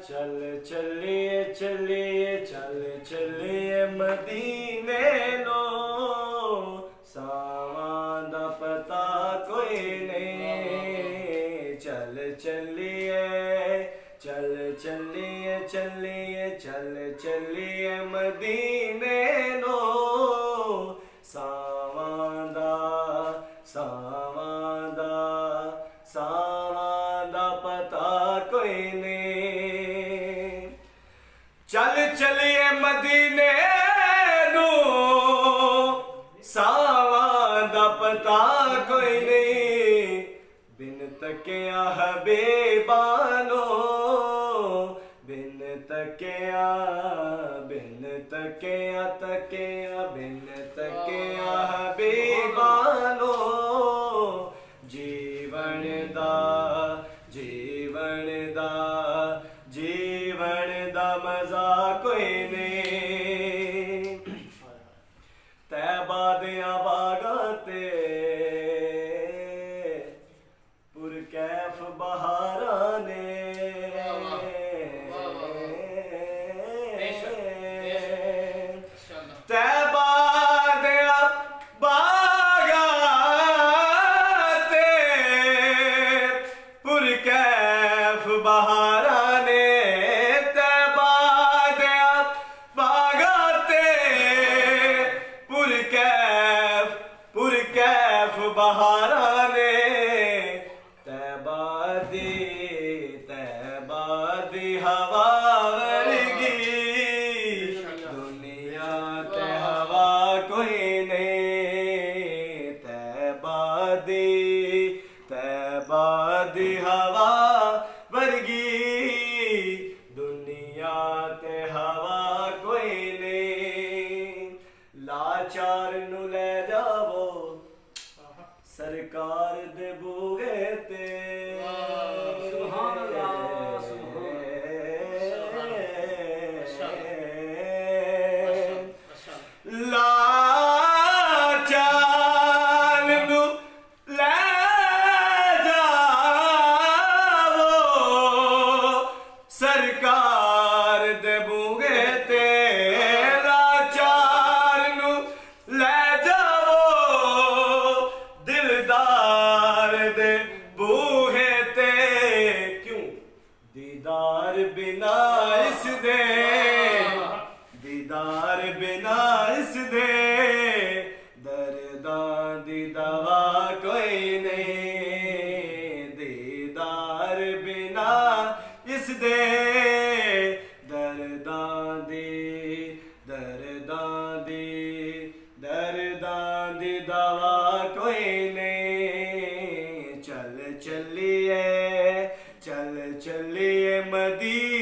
चल चलिए चलिए चल चलिए मदीने नो सावां दा पता कोई नहीं। चल चलिए चल चलिए चलिए चल चलिए मदीने नो सावां दा पता कोई नहीं। चल चलिए मदीने नू सावां दा पता कोई नहीं। बिन तकिया हबीबानो बिन तकिया बिन तकिया तकिया बिन तकिया हबीबानो जीवन दा मजा कोई नहीं। तैबा दियां बागां ते पुरकैफ बहारां ने तैबा दियां बागां ते पुरकैफ बहारां ने बहारा ने तैबा दी हवा वर्गी दुनिया ते हवा कोई नहीं। तैबा दी हवा वर्गी दुनिया ते हवा कोई नहीं। लाचार नू ले जावो सरकार दे बूहे ते सुभान अल्लाह लाचार नू ले जावो सरकार दे बूहे ते लाचार नू ले दिलदार दे बूहे ते क्यों दीदार बिना इस दे दीदार बिना इस दे दर्दां दी दवा कोई नहीं। दीदार बिना इस दे दर्दां दी दवा कोई नहीं। चल चलिए मदीने